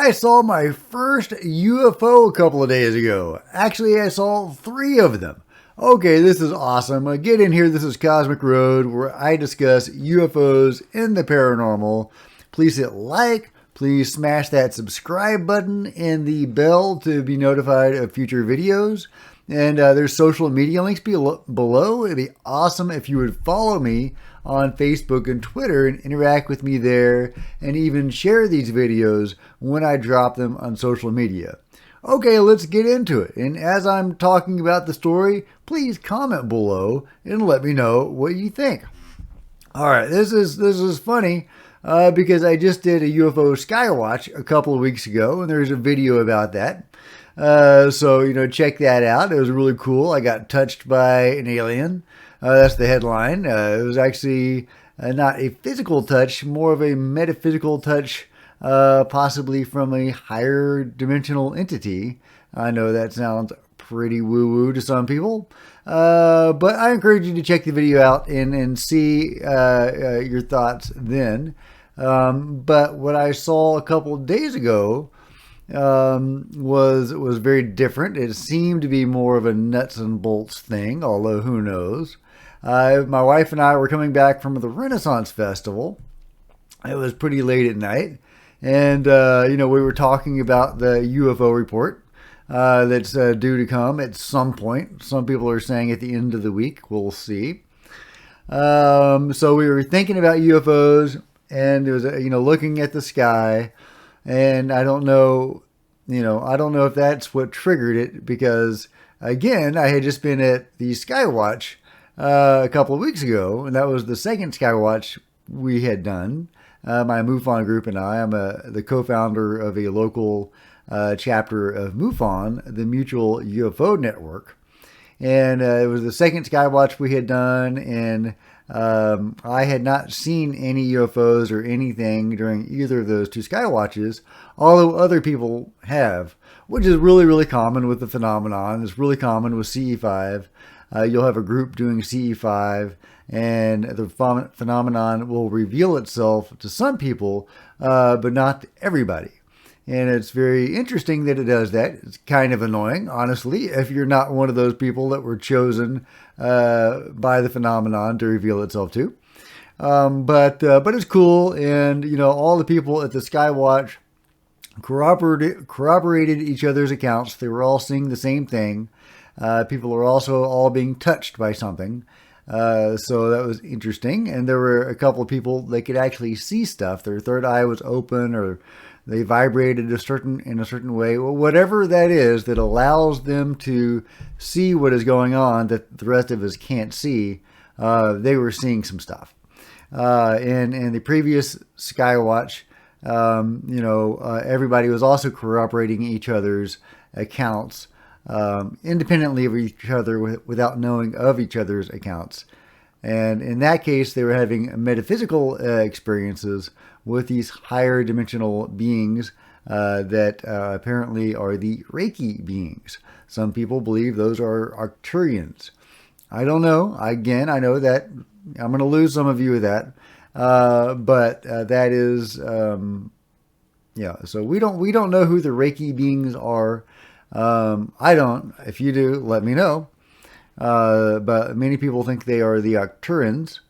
I saw my first UFO a couple of days ago. Actually, I saw 3 of them. Okay, this is awesome. Get in here. This is Cosmic Road, where I discuss UFOs and the paranormal. Please hit like. Please smash that subscribe button and the bell to be notified of future videos. And there's social media links below. It'd be awesome if you would follow me on Facebook and Twitter and interact with me there, and even share these videos when I drop them on social media. Okay, let's get into it. And as I'm talking about the story, please comment below and let me know what you think. All right, this is funny because I just did a UFO Skywatch a couple of weeks ago, and there's a video about that. So, check that out. It was really cool. I got touched by an alien. That's the headline. It was actually not a physical touch, more of a metaphysical touch, possibly from a higher dimensional entity. I know that sounds pretty woo-woo to some people, but I encourage you to check the video out and see your thoughts then. But what I saw a couple of days ago was very different. It seemed to be more of a nuts and bolts thing, although who knows. My wife and I were coming back from the Renaissance Festival. It was pretty late at night, and we were talking about the UFO report that's due to come at some point. Some people are saying at the end of the week. We'll see. So we were thinking about UFOs, and it was looking at the sky. And I don't know if that's what triggered it, because again, I had just been at the Skywatch a couple of weeks ago, and that was the second Skywatch we had done. My MUFON group and I'm the co-founder of a local chapter of MUFON, the Mutual UFO Network. And it was the second Skywatch we had done, and I had not seen any UFOs or anything during either of those 2 Skywatches, although other people have, which is really, really common with the phenomenon. It's really common with CE5. You'll have a group doing CE5, and the phenomenon will reveal itself to some people, but not to everybody. And it's very interesting that it does that. It's kind of annoying, honestly, if you're not one of those people that were chosen by the phenomenon to reveal itself to. But it's cool, and all the people at the Skywatch corroborated each other's accounts. They were all seeing the same thing. People are also all being touched by something. So that was interesting. And there were a couple of people that could actually see stuff. Their third eye was open, or they vibrated in a certain way. Well, whatever that is that allows them to see what is going on that the rest of us can't see, they were seeing some stuff. In the previous Skywatch, everybody was also corroborating each other's accounts independently of each other without knowing of each other's accounts. And in that case, they were having metaphysical experiences with these higher dimensional beings that apparently are the Reiki beings. Some people believe those are Arcturians. I don't know. Again, I know that I'm going to lose some of you with that. But that is, so we don't know who the Reiki beings are. I don't. If you do, let me know. But many people think they are the Arcturians,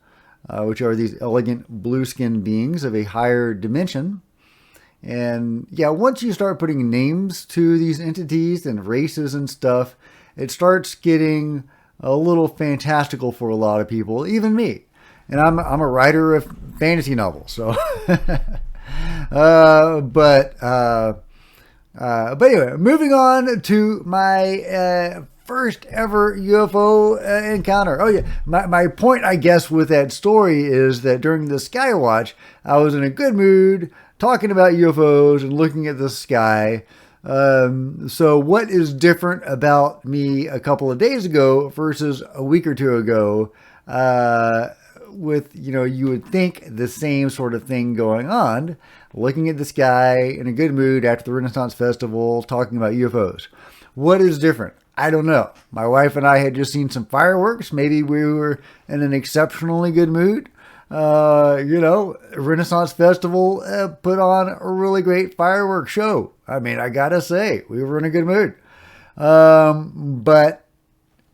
which are these elegant blue-skinned beings of a higher dimension. And once you start putting names to these entities and races and stuff, it starts getting a little fantastical for a lot of people, even me. And I'm a writer of fantasy novels, so. But anyway, moving on to my first ever UFO encounter. Oh yeah, my point, I guess, with that story is that during the Skywatch, I was in a good mood, talking about UFOs and looking at the sky. So what is different about me a couple of days ago versus a week or two ago? With, you would think the same sort of thing going on, looking at the sky in a good mood after the Renaissance Festival, talking about UFOs. What is different? I don't know. My wife and I had just seen some fireworks. Maybe we were in an exceptionally good mood. Renaissance Festival put on a really great fireworks show. I mean, I gotta say, we were in a good mood. But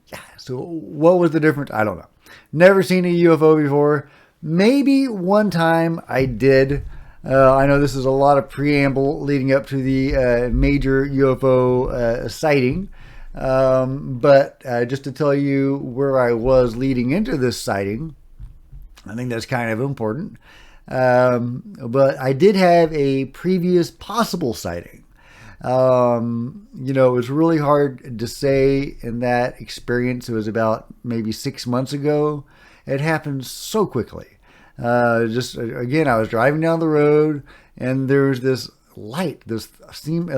yeah, so what was the difference? I don't know. Never seen a UFO before. Maybe one time I did. I know this is a lot of preamble leading up to the major UFO sighting. But just to tell you where I was leading into this sighting, I think that's kind of important. But I did have a previous possible sighting. It was really hard to say in that experience. It was about maybe 6 months ago. It happened so quickly. Just again, I was driving down the road and there was this light. This seemed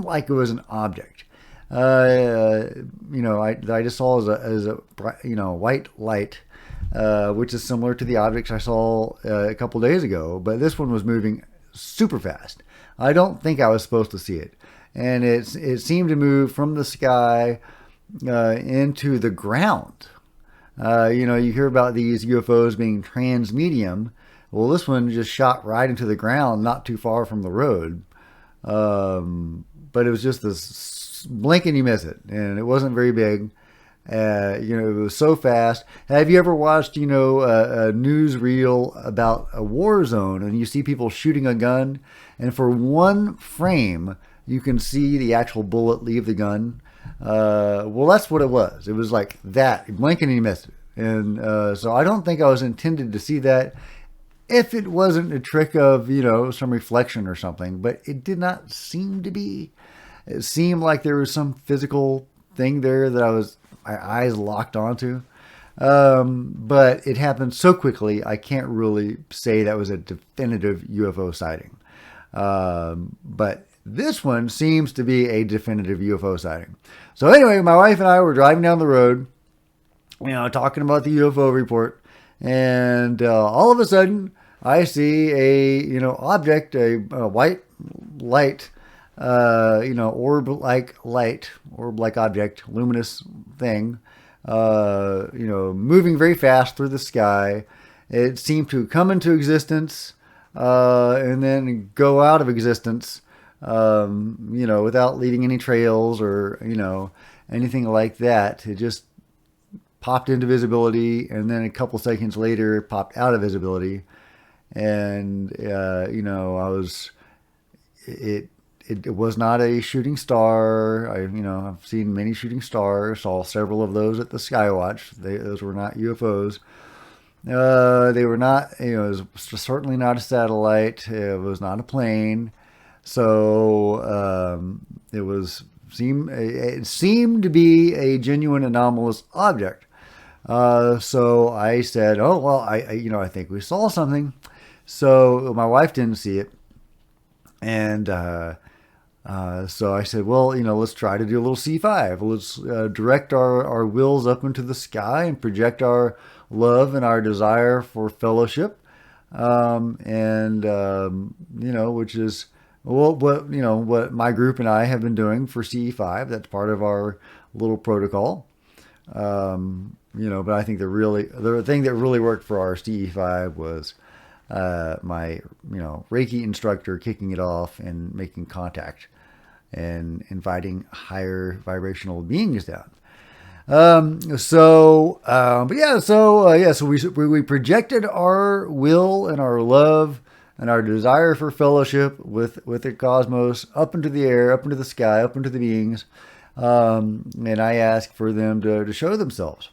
like it was an object. I just saw as a white light, which is similar to the objects I saw a couple days ago. But this one was moving super fast. I don't think I was supposed to see it, and it seemed to move from the sky into the ground. You hear about these UFOs being transmedium. Well, this one just shot right into the ground, not too far from the road. But it was just this blink and you miss it, and it wasn't very big. It was so fast. Have you ever watched, a newsreel about a war zone and you see people shooting a gun, and for one frame you can see the actual bullet leave the gun? Well, that's what it was. It was like that, blink and you miss it. And so I don't think I was intended to see that, if it wasn't a trick of, some reflection or something. But it did not seem to be. It seemed like there was some physical thing there that my eyes locked onto. But it happened so quickly, I can't really say that was a definitive UFO sighting. But this one seems to be a definitive UFO sighting. So anyway, my wife and I were driving down the road, talking about the UFO report. And all of a sudden, I see a object, a white light, orb-like object, luminous thing, moving very fast through the sky. It seemed to come into existence and then go out of existence, without leaving any trails or anything like that. It just popped into visibility, and then a couple seconds later popped out of visibility. And it was not a shooting star. I've seen many shooting stars, saw several of those at the Skywatch. Those were not UFOs. They were not, it was certainly not a satellite. It was not a plane. So it seemed to be a genuine anomalous object. So I said, oh, well, I think we saw something. So my wife didn't see it. And so I said, well, let's try to do a little C5. Let's direct our wills up into the sky and project our love and our desire for fellowship. Which is what my group and I have been doing for CE5. That's part of our little protocol. But I think the thing that really worked for our CE5 was my Reiki instructor kicking it off and making contact and inviting higher vibrational beings down. So we projected our will and our love and our desire for fellowship with the cosmos up into the air, up into the sky, up into the beings. And I asked for them to show themselves.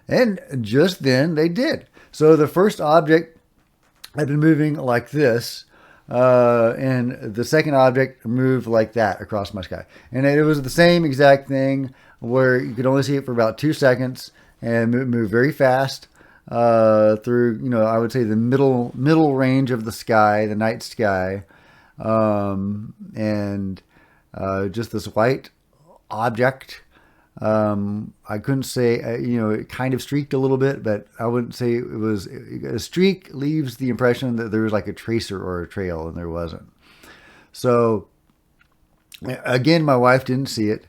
And just then they did. So the first object had been moving like this, and the second object moved like that across my sky. And it was the same exact thing, where you could only see it for about 2 seconds and move very fast through, I would say the middle range of the sky, the night sky, and just this white object. I couldn't say, it kind of streaked a little bit, but I wouldn't say it was a streak. Leaves the impression that there was like a tracer or a trail, and there wasn't. So again, my wife didn't see it.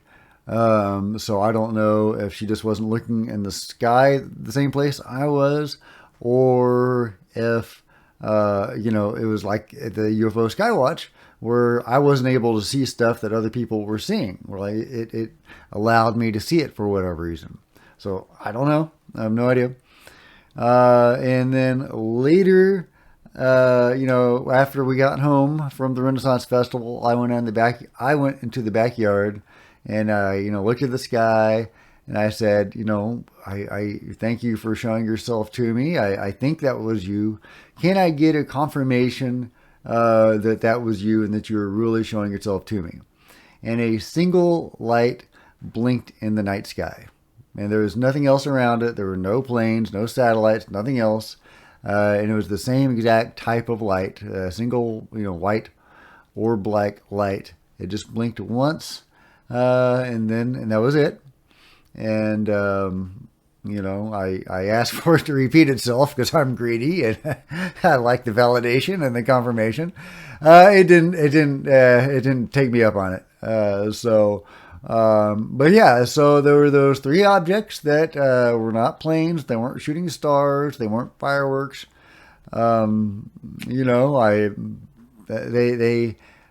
So I don't know if she just wasn't looking in the sky the same place I was, or if, it was like the UFO Skywatch, where I wasn't able to see stuff that other people were seeing. Well, it allowed me to see it for whatever reason. So I don't know. I have no idea. And then later, after we got home from the Renaissance Festival, I went into the backyard and looked at the sky and I said, I thank you for showing yourself to me. I think that was you. Can I get a confirmation that was you and that you were really showing yourself to me? And a single light blinked in the night sky. And there was nothing else around it. There were no planes, no satellites, nothing else. And it was the same exact type of light, a single, white or black light. It just blinked once, and that was it. And, I asked for it to repeat itself because I'm greedy and I like the validation and the confirmation. It didn't take me up on it. But yeah, so there were those three objects that were not planes. They weren't shooting stars. They weren't fireworks.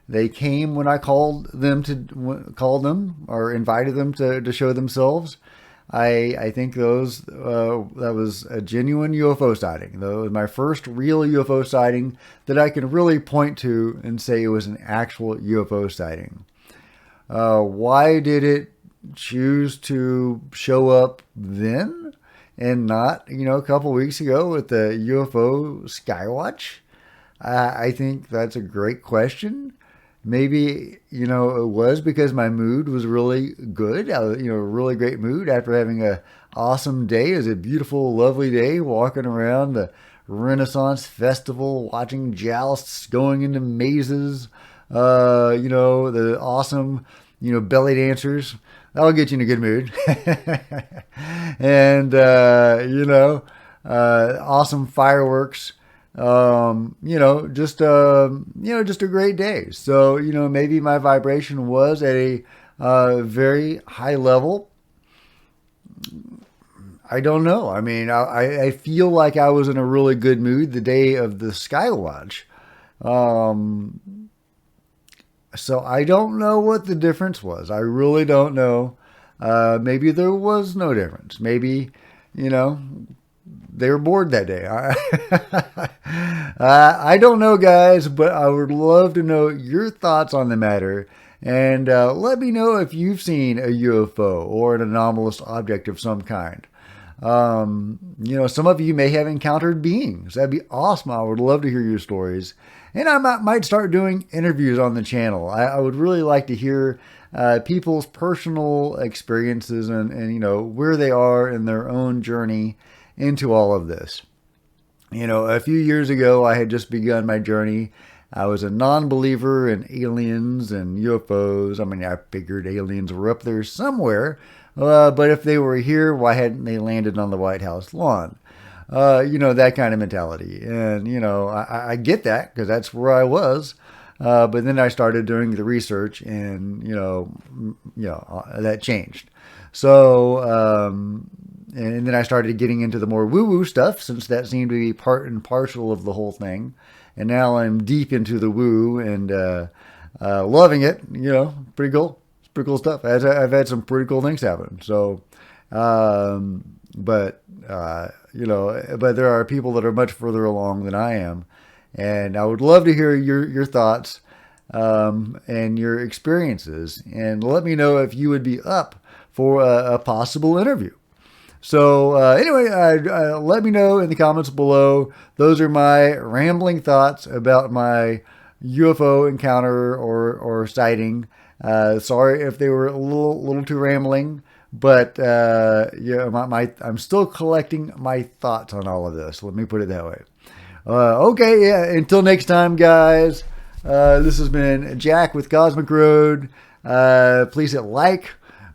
They came when I called them or invited them to show themselves. I think that was a genuine UFO sighting. That was my first real UFO sighting that I can really point to and say it was an actual UFO sighting. Why did it choose to show up then and not, a couple weeks ago with the UFO Skywatch? I think that's a great question. Maybe, it was because my mood was really good. I was, a really great mood after having an awesome day. It was a beautiful, lovely day walking around the Renaissance Festival, watching jousts, going into mazes, the awesome, belly dancers. That'll get you in a good mood. And, awesome fireworks. Just a great day. So, maybe my vibration was at a very high level. I don't know. I mean, I feel like I was in a really good mood the day of the Skywatch. So I don't know what the difference was. I really don't know. Maybe there was no difference. Maybe, they were bored that day. I don't know, guys, but I would love to know your thoughts on the matter. And let me know if you've seen a UFO or an anomalous object of some kind. Some of you may have encountered beings. That'd be awesome. I would love to hear your stories. And I might start doing interviews on the channel. I would really like to hear people's personal experiences and where they are in their own journey into all of this. A few years ago, I had just begun my journey. I was a non-believer in aliens and UFOs. I mean, I figured aliens were up there somewhere. But if they were here, why hadn't they landed on the White House lawn? That kind of mentality. And, I get that because that's where I was. But then I started doing the research and, that changed. So, and then I started getting into the more woo-woo stuff since that seemed to be part and parcel of the whole thing. And now I'm deep into the woo and loving it. Pretty cool. It's pretty cool stuff. I've had some pretty cool things happen. So, but there are people that are much further along than I am. And I would love to hear your thoughts and your experiences. And let me know if you would be up for a possible interview. So anyway, let me know in the comments below. Those are my rambling thoughts about my UFO encounter or sighting. Sorry if they were a little too rambling, but I'm still collecting my thoughts on all of this. Let me put it that way. Okay, yeah. Until next time, guys. This has been Jack with Cosmic Road. Please hit like.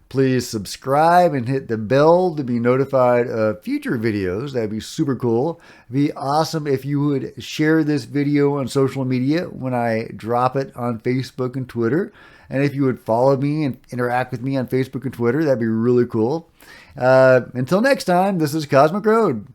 Please subscribe and hit the bell to be notified of future videos. That'd be super cool. It'd be awesome if you would share this video on social media when I drop it on Facebook and Twitter. And if you would follow me and interact with me on Facebook and Twitter, that'd be really cool. Until next time, this is Cosmic Road.